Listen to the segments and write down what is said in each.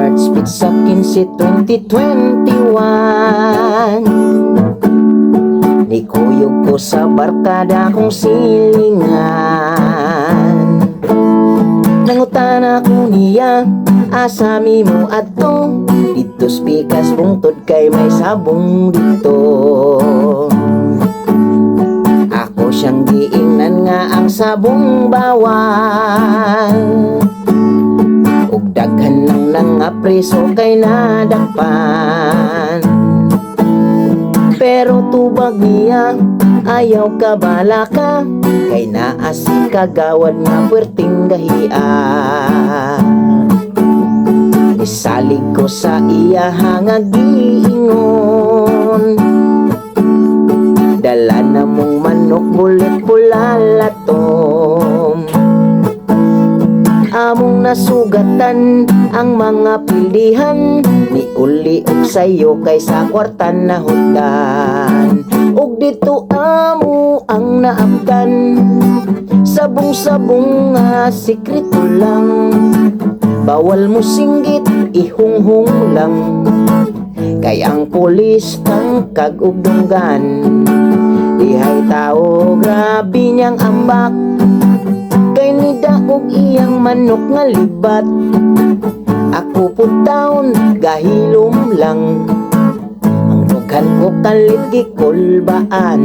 March sa 15, 2021. Nikuyog ko sa barkada kong silingan. Nangutan ako niya, asami mo ato. Dito spikas bungtod kay may sabong dito. Ako siyang giingnan nga ang sabong bawal. Ug daghan lang nga preso kay nadakpan. Pero tubag niya, ayaw ka bala ka, kay naa si kagawad nga puwerteng gahiya. Isalig ko sa iya nga giingon, dala na mong manok bulit pulalatom. Among nasugatan ang mga pildihan, ni uli og sayo kaysa kwartan na hutan. Og dito amo ang naabdan, sabong-sabong nga sikreto lang. Bawal mo singgit, ihunghung lang, kay ang pulis kang kag-ugdunggan. Dihay tao, grabe niyang ambak, kay nidaog iyang manok nga libat. Ako po taon, gahilom lang, ang dughan ko kalit gikulbaan.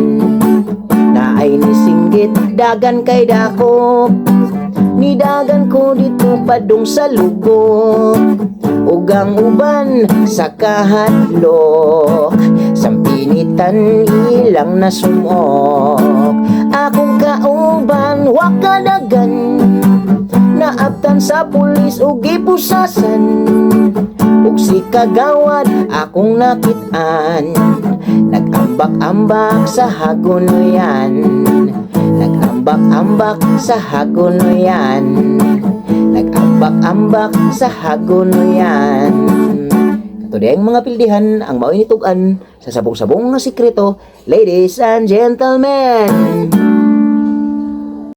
Naay ni singgit, dagan kay dako, nidagan ko dito padung sa lugok. Ugang uban sa kahadlok, sampinitan ilang nasumok. Akong kauban wakadagan, naabtan sa pulis ug gipusasan. Ug si kagawad akong nakit-an, nagambak-ambak sa hagunoyan. Nagambak-ambak sa hagunoyan, nagambak-ambak sa hagunoyan. Kato di ang mga pildihan ang mao'y nitugan sa sabong-sabong nga sikreto, ladies and gentlemen.